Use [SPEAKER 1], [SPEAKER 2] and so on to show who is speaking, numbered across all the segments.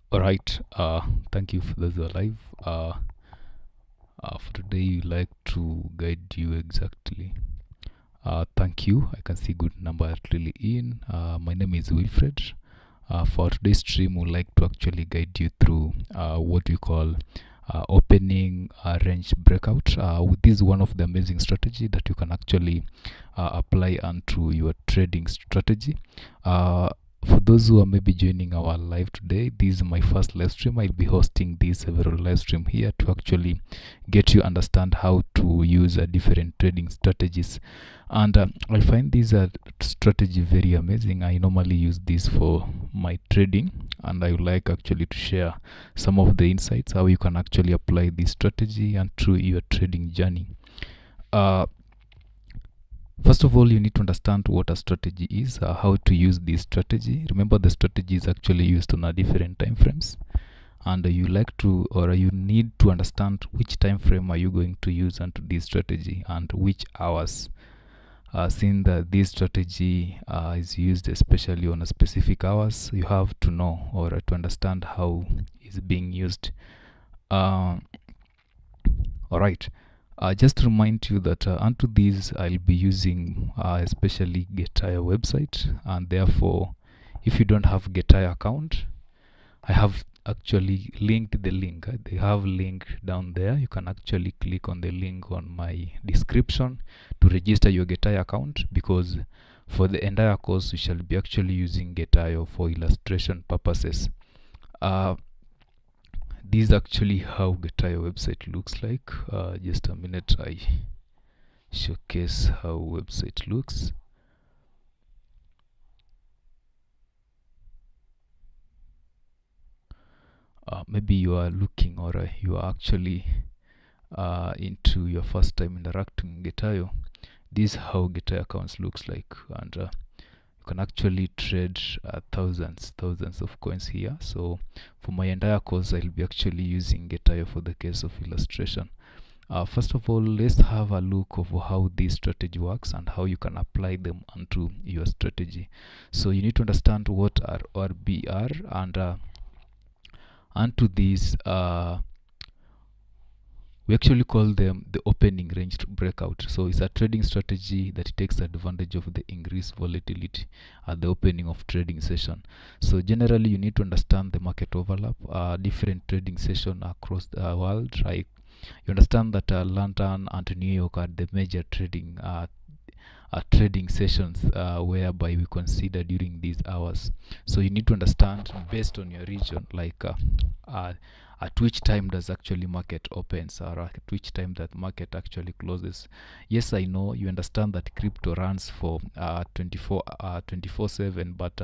[SPEAKER 1] All right. Thank you for those who are live. For today, we like to guide you exactly. Thank you. I can see good number really in. My name is Wilfred. For today's stream, we'd like to actually guide you through what we call opening range breakout. This is one of the amazing strategy that you can actually apply onto your trading strategy. For those who are maybe joining our live today, this is my first live stream. I'll be hosting these several live stream here to actually get you understand how to use different trading strategies. And I find this strategy very amazing. I normally use this for my trading, and I would like actually to share some of the insights how you can actually apply this strategy and through your trading journey. First of all, you need to understand what a strategy is, how to use this strategy. Remember, the strategy is actually used on a different time frames, and you need to understand which time frame are you going to use onto this strategy and which hours. Since that this strategy is used especially on a specific hours, you have to know or to understand how it's being used. All right. Just to remind you that onto this I'll be using especially Getire website, and therefore if you don't have Getire account, I have actually linked the link. They have link down there. You can actually click on the link on my description to register your Getire account, because for the entire course we shall be actually using Getire for illustration purposes. This is actually how Getire website looks like. Just a minute, I showcase how website looks. Maybe you are looking or you are actually into your first time interacting with Getire. This is how Getire accounts looks like, and you can actually trade thousands of coins here. So for my entire course I'll be actually using Getire for the case of illustration. First of all, let's have a look of how this strategy works and how you can apply them onto your strategy. So you need to understand what are RBR, and onto these we actually call them the opening range breakout. So it's a trading strategy that takes advantage of the increased volatility at the opening of trading session. So generally you need to understand the market overlap, different trading session across the world, right? You understand that London and New York are the major trading sessions whereby we consider during these hours. So you need to understand based on your region, like at which time does actually market opens, or at which time that market actually closes. Yes, I know you understand that crypto runs for 24/7, but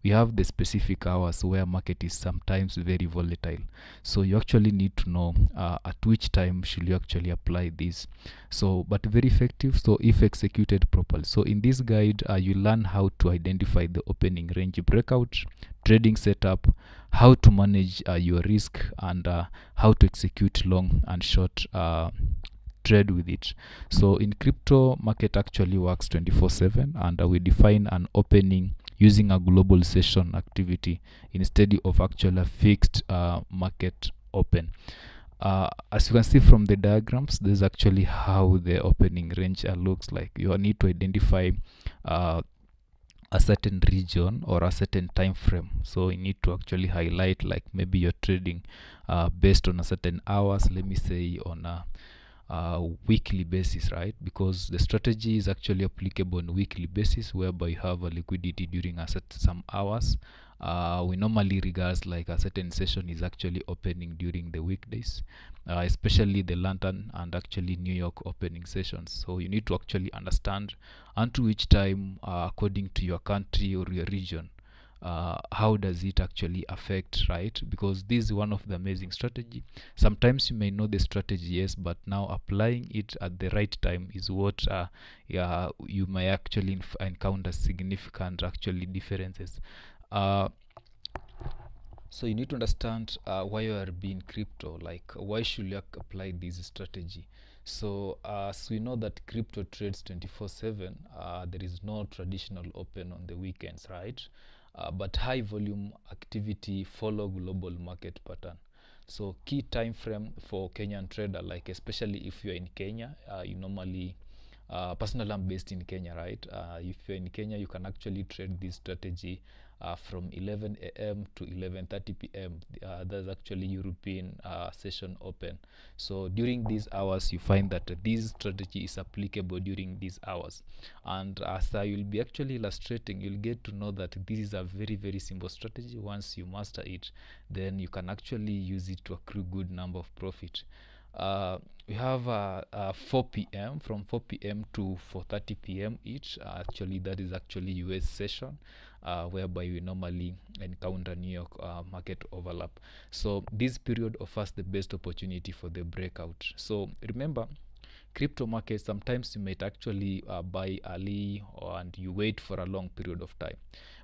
[SPEAKER 1] we have the specific hours where market is sometimes very volatile. So you actually need to know at which time should you actually apply this. So but very effective, so if executed properly. So in this guide you learn how to identify the opening range breakout, trading setup, how to manage your risk, and how to execute long and short trade with it. So in crypto, market actually works 24/7, and we define an opening using a global session activity instead of actually a fixed market open. As you can see from the diagrams, this is actually how the opening range looks like. You need to identify a certain region or a certain time frame. So you need to actually highlight, like maybe you're trading based on a certain hours, let me say on a weekly basis, right? Because the strategy is actually applicable on a weekly basis, whereby you have a liquidity during a some hours. We normally regard like a certain session is actually opening during the weekdays, especially the London and actually New York opening sessions. So you need to actually understand unto which time, according to your country or your region, how does it actually affect, right? Because this is one of the amazing strategy. Sometimes you may know the strategy, yes, but now applying it at the right time is what you may actually encounter significant actually differences. So you need to understand why you are being crypto, like why should you apply this strategy. So as we know that crypto trades 24/7, there is no traditional open on the weekends, right? but high volume activity follow global market pattern. So key time frame for Kenyan trader, like especially if you're in Kenya, you normally personally I'm based in Kenya, right? If you're in Kenya, you can actually trade this strategy from 11 a.m. to 11:30 p.m. That's actually European session open. So during these hours, you find that this strategy is applicable during these hours. And as I will be actually illustrating, you'll get to know that this is a very, very simple strategy. Once you master it, then you can actually use it to accrue good number of profit. We have 4 p.m. from 4 p.m. to 4:30 p.m. each. Actually, that is actually US session, whereby we normally encounter New York market overlap. So this period offers the best opportunity for the breakout. So remember, crypto market, sometimes you might actually buy early and you wait for a long period of time,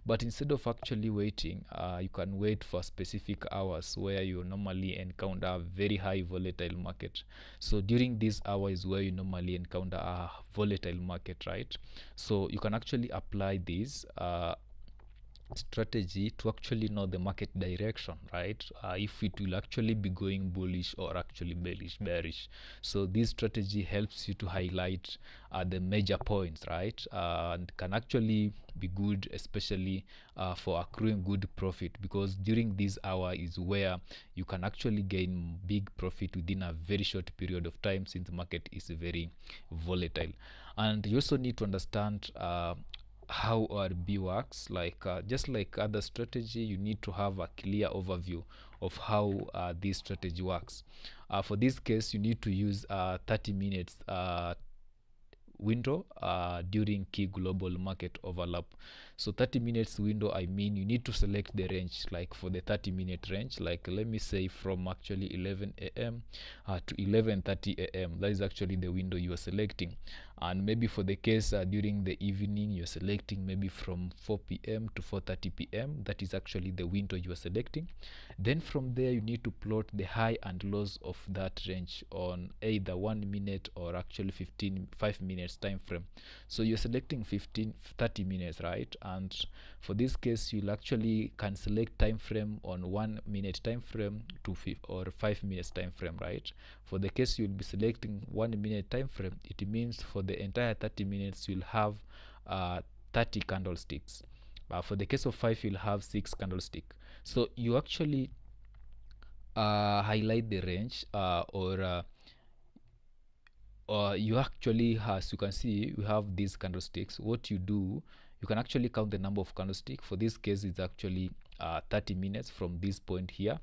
[SPEAKER 1] but instead of actually waiting, you can wait for specific hours where you normally encounter a very high volatile market. So during these hours where you normally encounter a volatile market, right? So you can actually apply this strategy to actually know the market direction, right? If it will actually be going bullish or actually bearish. So this strategy helps you to highlight the major points, right? And can actually be good, especially for accruing good profit, because during this hour is where you can actually gain big profit within a very short period of time, since the market is very volatile. And you also need to understand how RB works. Like just like other strategy, you need to have a clear overview of how this strategy works. For this case, you need to use 30 minutes window during key global market overlap. So 30 minutes window, I mean you need to select the range. Like for the 30-minute range, like let me say from actually 11 a.m. To 11:30 a.m. that is actually the window you are selecting. And maybe for the case during the evening, you're selecting maybe from 4 p.m. to 4:30 p.m. that is actually the window you are selecting. Then from there, you need to plot the high and lows of that range on either 1 minute or actually 5 minutes time frame. So you're selecting 30 minutes, right? And for this case, you'll actually can select time frame on 1 minute time frame to 5 minutes time frame, right? For the case you'll be selecting 1 minute time frame, it means for the entire 30 minutes you'll have 30 candlesticks. For the case of 5, you'll have 6 candlesticks. So you actually highlight the range, or you actually, as you can see, we have these candlesticks. What you do, you can actually count the number of candlesticks. For this case, it's actually 30 minutes from this point here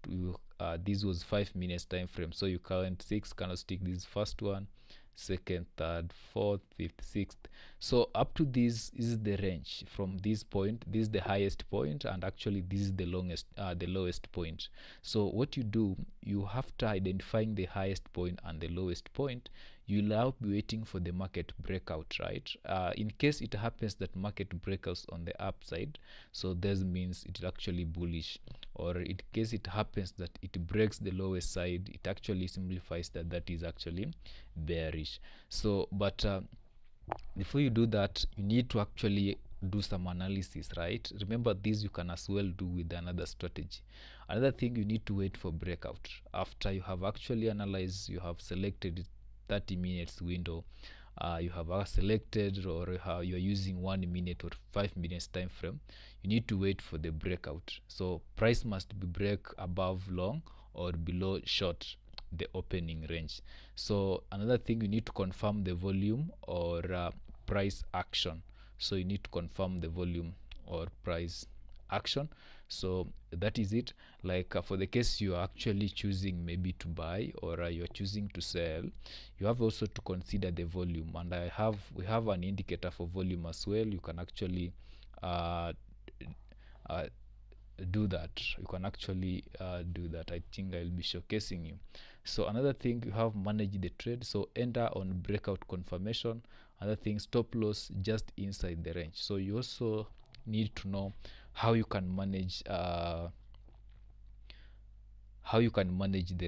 [SPEAKER 1] to this was 5 minutes time frame. So you count 6 candlesticks. This is first one, second, third, fourth, fifth, sixth. So up to this is the range. From this point, this is the highest point, and actually this is the lowest point. So what you do, you after identifying the highest point and the lowest point, you'll now be waiting for the market breakout, right? In case it happens that market breaks on the upside, so this means it's actually bullish. Or in case it happens that it breaks the lowest side, it actually simplifies that that is actually bearish. So but before you do that, you need to actually do some analysis, right? Remember, this you can as well do with another strategy. Another thing, you need to wait for breakout. After you have actually analyzed, you have selected 30 minutes window, you have selected, or you're using 1 minute or 5 minutes time frame, you need to wait for the breakout. So price must be break above long or below short the opening range. So another thing, you need to confirm the volume or price action. So you need to confirm the volume or price action. So that is it. Like for the case you are actually choosing maybe to buy, or you're choosing to sell, you have also to consider the volume. And we have an indicator for volume as well. You can actually do that. You can actually do that. I think I'll be showcasing you. So another thing, you have manage the trade. So enter on breakout confirmation. Another thing, stop loss just inside the range. So you also need to know how you can manage the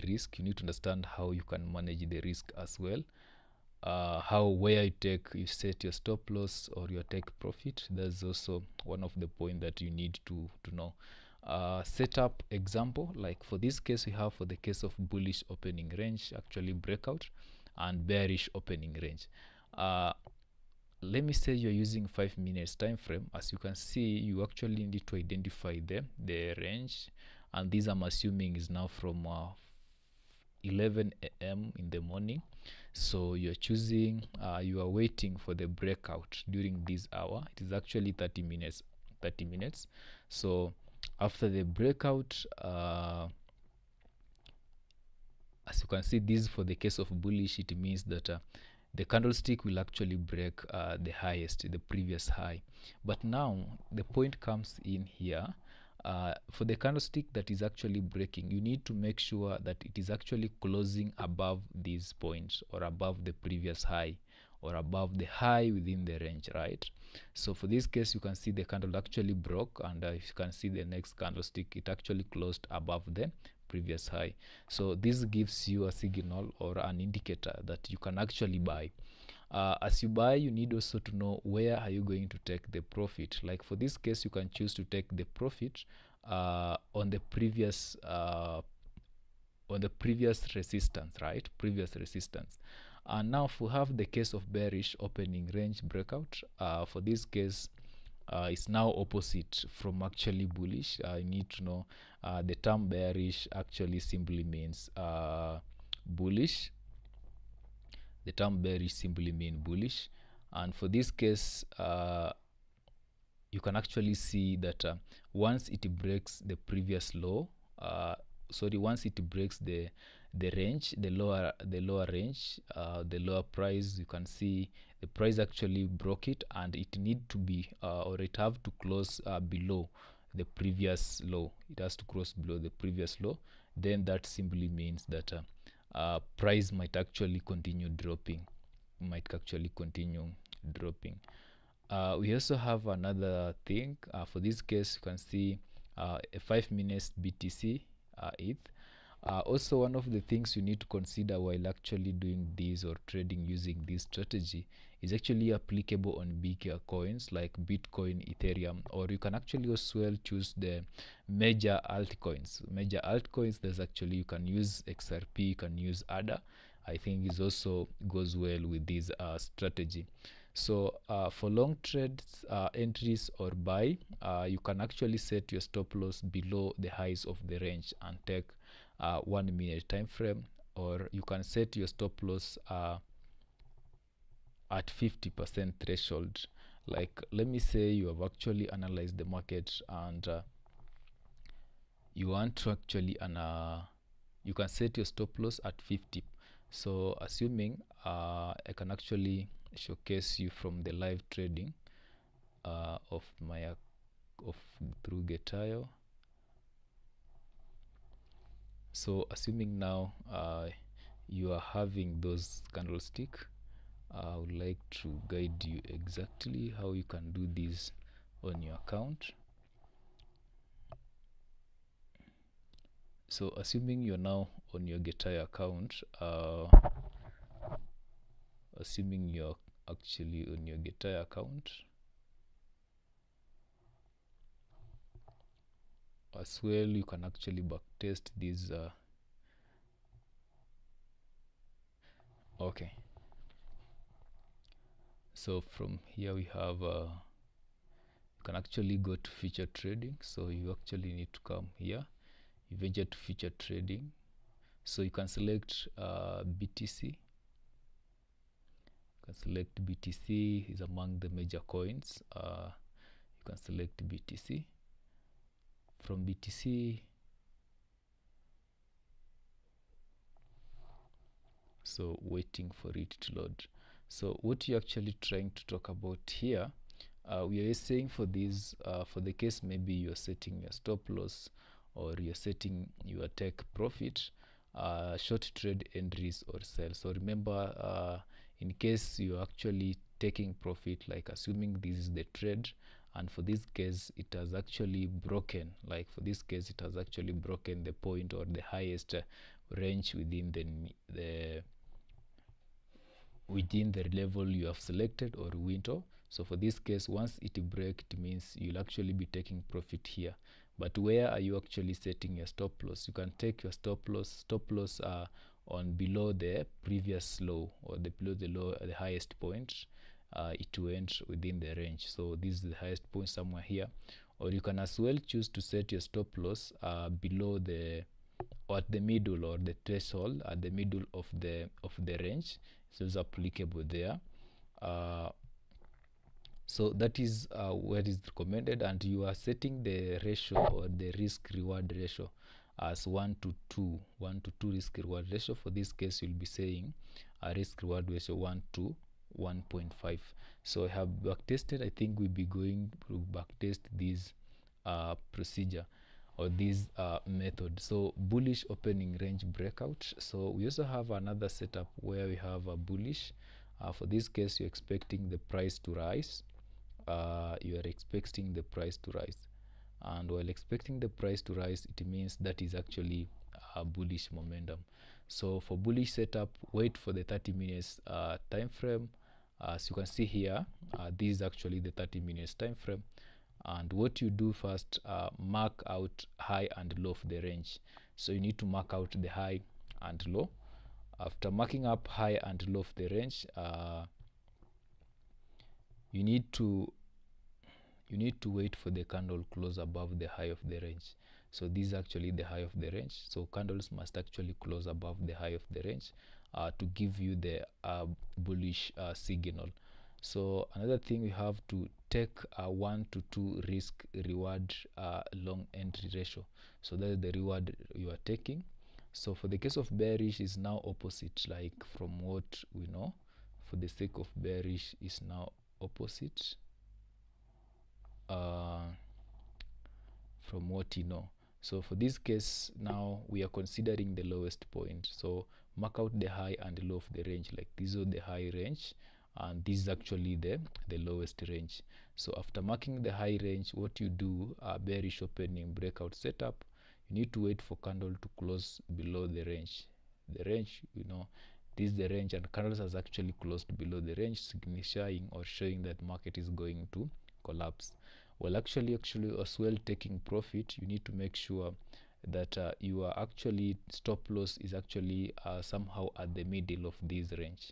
[SPEAKER 1] risk. You need to understand how you can manage the risk as well. where you set your stop loss or your take profit. That's also one of the point that you need to know. Set up example, like for this case we have, for the case of bullish opening range, actually breakout, and bearish opening range. Let me say you're using 5 minutes time frame. As you can see, you actually need to identify the range, and this I'm assuming is now from 11 a.m. in the morning. So you're choosing, you are waiting for the breakout during this hour. It is actually 30 minutes. So after the breakout, as you can see, this for the case of bullish, it means that the candlestick will actually break the highest, the previous high. But now the point comes in here. For the candlestick that is actually breaking, you need to make sure that it is actually closing above these points, or above the previous high, or above the high within the range, right? So for this case, you can see the candle actually broke, and you can see the next candlestick, it actually closed above the previous high. So this gives you a signal or an indicator that you can actually buy. As you buy, you need also to know where are you going to take the profit. Like for this case, you can choose to take the profit on the previous resistance, right? Previous resistance. And now if we have the case of bearish opening range breakout, for this case, it's now opposite from actually bullish. You need to know the term bearish actually simply means bullish. The term bearish simply means bullish, and for this case, you can actually see that once it breaks the previous low, once it breaks the range, the lower range, the lower price, you can see the price actually broke it, and it need to be or it have to close below the previous low. It has to cross below the previous low. Then that simply means that price might actually continue dropping. We also have another thing. For this case, you can see a 5 minutes BTC ETH. Also, one of the things you need to consider while actually doing this or trading using this strategy is actually applicable on bigger coins like Bitcoin, Ethereum, or you can actually as well choose the major altcoins. There's actually, you can use XRP, you can use ADA. I think it also goes well with this strategy. So for long trades, entries or buy, you can actually set your stop loss below the highs of the range and take 1 minute time frame, or you can set your stop loss at 50% threshold. Like, let me say you have actually analyzed the market, and you want to actually you can set your stop loss at 50. So assuming I can actually showcase you from the live trading of my through Getayo. So assuming now you are having those candlestick, I would like to guide you exactly how you can do this on your account. So assuming you're now on your Getayo account, assuming you're actually on your Getayo account, as well, you can actually backtest this. Okay. So from here we have, you can actually go to feature trading. So you actually need to come here, you venture to feature trading. So you can select BTC. You can select BTC is among the major coins. You can select BTC. From BTC, so waiting for it to load. So what you're actually trying to talk about here, we are saying for this, for the case maybe you're setting your stop loss or you're setting your take profit, short trade entries or sell. So remember, in case you're actually taking profit, like assuming this is the trade, and for this case it has actually broken, like for this case it has actually broken the point or the highest range within the within the level you have selected or window. So for this case, once it breaks, it means you'll actually be taking profit here. But where are you actually setting your stop loss? You can take your stop loss on below the previous low, or below the highest point. It went within the range, so this is the highest point somewhere here. Or you can as well choose to set your stop loss below the, or at the middle, or the threshold at the middle of the range. So it's applicable there. So that is what is recommended, and you are setting the ratio, or the risk reward ratio, as 1 to 2 risk reward ratio. For this case, you'll be saying a risk reward ratio 1 to 1.5. So I have backtested. I think we'll be going to backtest this procedure, or this method. So bullish opening range breakout. So we also have another setup where we have a bullish. For this case, you're expecting the price to rise. You are expecting the price to rise, and while expecting the price to rise, it means that is actually a bullish momentum. So for bullish setup, wait for the 30 minutes time frame. As you can see here, this is actually the 30 minutes time frame. And what you do first, mark out high and low of the range. So you need to mark out the high and low. After marking up high and low of the range, you need to wait for the candle close above the high of the range. So this is actually the high of the range. So candles must actually close above the high of the range to give you the bullish signal. So another thing, we have to take a 1 to 2 risk reward long entry ratio. So that is the reward you are taking. So for the case of bearish, is now opposite, like from what we know. For the sake of bearish, is now opposite from what you know. So for this case, now we are considering the lowest point. So mark out the high and low of the range. Like these are the high range, and this is actually the lowest range. So after marking the high range, what you do, bearish opening breakout setup, you need to wait for candle to close below the range. The range, you know, this is the range, and candles has actually closed below the range, signifying or showing that market is going to collapse. Well, actually as well, taking profit, you need to make sure that your actually stop loss is actually somehow at the middle of this range.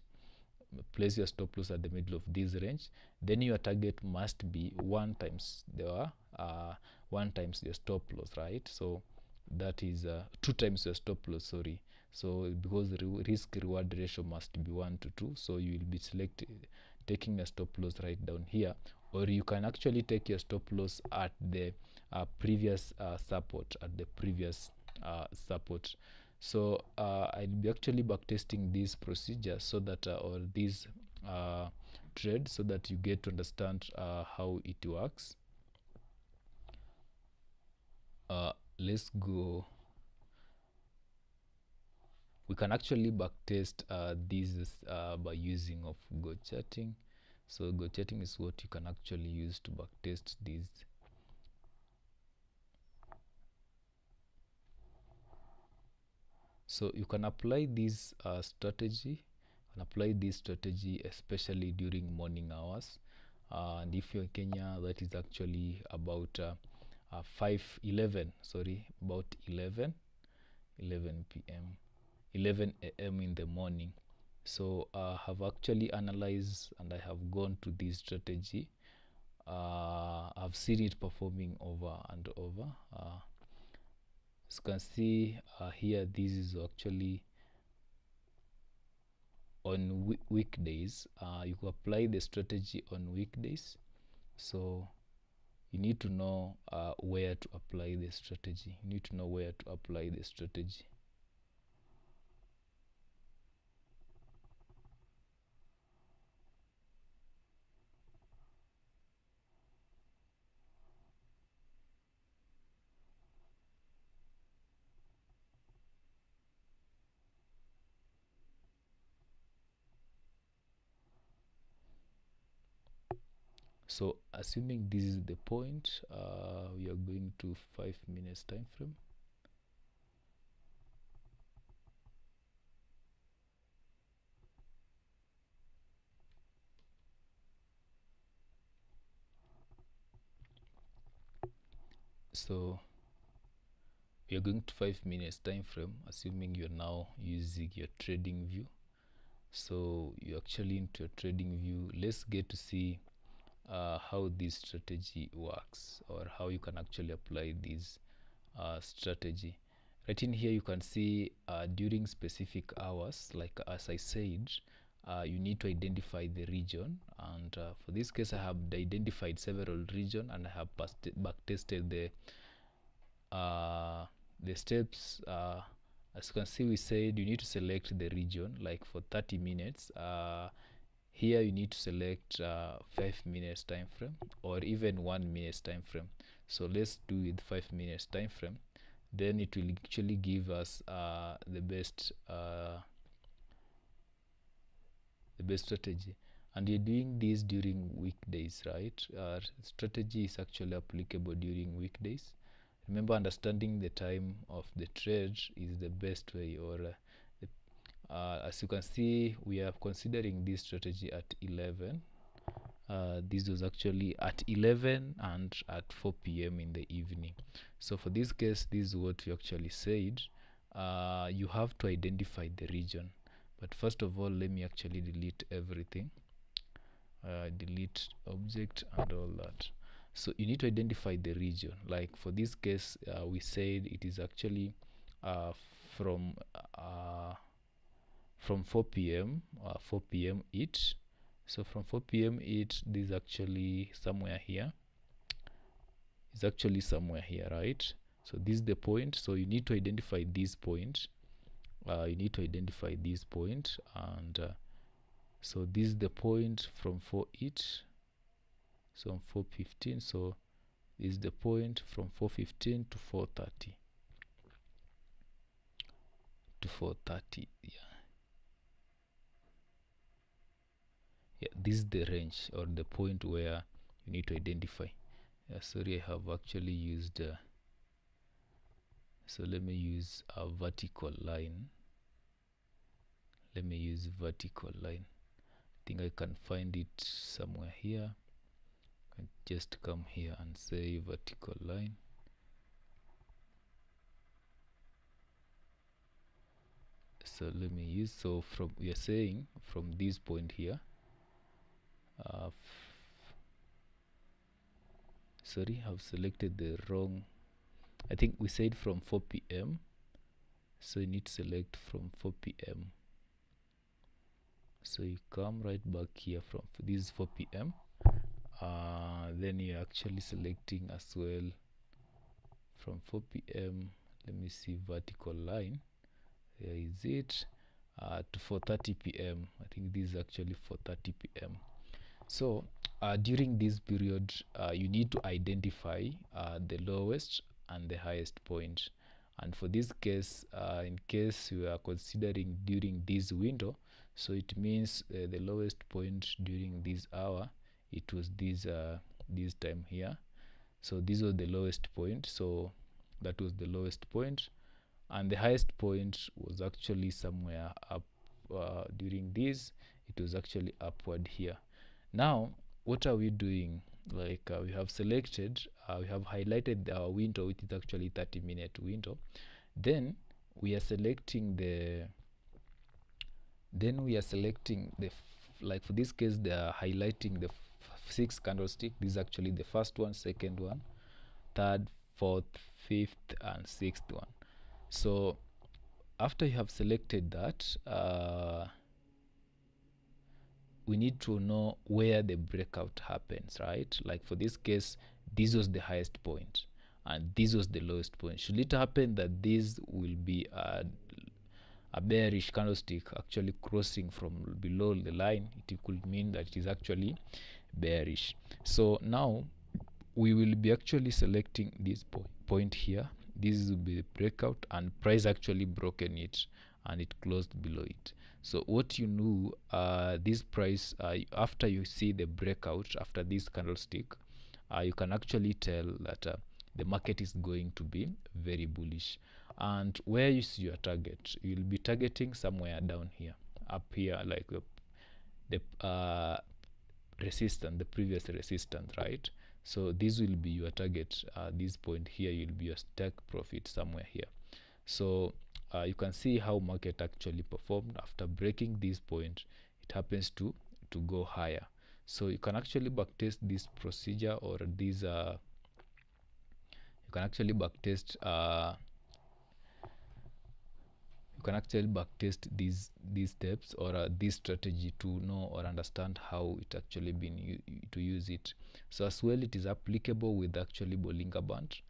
[SPEAKER 1] Place your stop loss at the middle of this range, then your target must be 1 times the 1 times your stop loss, right? So that is 2 times your stop loss, sorry. So because the risk reward ratio must be 1 to 2, so you will be taking a stop loss right down here, or you can actually take your stop loss at the previous support, support. So I'll be actually backtesting this procedure, so that or this trade, so that you get to understand how it works. Let's go. We can actually backtest this by using of go charting. So go charting is what you can actually use to backtest this. So you can apply this strategy, especially during morning hours. And if you're in Kenya, that is actually about 5:11. Sorry, about 11 p.m. 11 a.m. in the morning. So I have actually analyzed, and I have gone to this strategy. I've seen it performing over and over. As you can see here, this is actually on weekdays. You can apply the strategy on weekdays. So you need to know where to apply the strategy. So assuming this is the point, we are going to 5 minutes time frame. So we are going to 5 minutes time frame, assuming you're now using your trading view. So you're actually into your trading view. Let's get to see how this strategy works, or how you can actually apply this strategy. Right in here you can see during specific hours, like as I said, you need to identify the region, and for this case I have identified several regions, and I have back tested the steps. As you can see, we said you need to select the region, like for 30 minutes. Here you need to select 5 minutes time frame, or even 1 minute time frame. So let's do with 5 minutes time frame. Then it will actually give us the best strategy. And you're doing this during weekdays, right? Strategy is actually applicable during weekdays. Remember, understanding the time of the trade is the best way, or as you can see, we are considering this strategy at 11. This was actually at 11 and at 4 p.m. in the evening. So for this case, this is what we actually said. You have to identify the region. But first of all, let me actually delete everything. Delete object and all that. So you need to identify the region. Like for this case, we said it is actually from 4 p.m. 4 p.m. each. So from 4 p.m. each, this is actually somewhere here. It's actually somewhere here, right? So this is the point. So you need to identify this point. You need to identify this point, and so this is the point from 4 each. So 4:15. So this is the point from 4:15 to 4:30. To 4:30. Yeah, this is the range, or the point where you need to identify. Sorry, I have actually used so let me use a vertical line. Let me use vertical line. I think I can find it somewhere here. I can just come here and say vertical line. So let me use, so from, we are saying from this point here, sorry, I've selected the wrong, I think we said from 4 p.m. So you need to select from 4 p.m. So you come right back here from this is 4 p.m. Then you're actually selecting as well from 4 p.m. Let me see, vertical line. There is it. To 4:30 p.m. I think this is actually 4:30 p.m. So during this period, you need to identify the lowest and the highest point. And for this case, in case you are considering during this window, so it means the lowest point during this hour, it was this time here. So this was the lowest point. So that was the lowest point, and the highest point was actually somewhere up during this. It was actually upward here. Now what are we doing? Like we have selected, we have highlighted our window, which is actually 30-minute window. Then we are selecting the like for this case they are highlighting the 6 candlestick. This is actually the first one, second one, third, fourth, fifth, and sixth one. So after you have selected that, we need to know where the breakout happens, right? Like for this case, this was the highest point and this was the lowest point. Should it happen that this will be a bearish candlestick actually crossing from below the line, it could mean that it is actually bearish. So now we will be actually selecting this point here. This will be the breakout, and price actually broken it and it closed below it. So what you know, this price, after you see the breakout after this candlestick, you can actually tell that the market is going to be very bullish. And where you see your target, you'll be targeting somewhere down here, up here, like the resistance, the previous resistance, right? So this will be your target. This point here will be your take profit somewhere here. So you can see how market actually performed after breaking this point. It happens to go higher. So you can actually backtest this procedure, or these you can actually backtest these steps, or this strategy, to know or understand how it actually been to use it. So as well, it is applicable with actually Bollinger Band.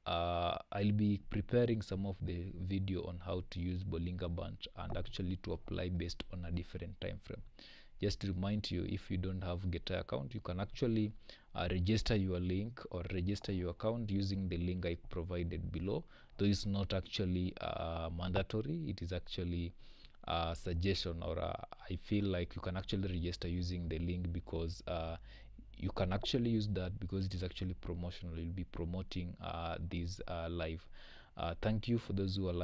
[SPEAKER 1] I'll be preparing some of the video on how to use Bollinger Band and actually to apply based on a different time frame. Just to remind you, if you don't have Getter account, you can actually register your link or register your account using the link I provided below. Though it's not actually mandatory, it is actually a suggestion, or I feel like you can actually register using the link, because you can actually use that because it is actually promotional. You'll be promoting these live. Thank you for those who are live.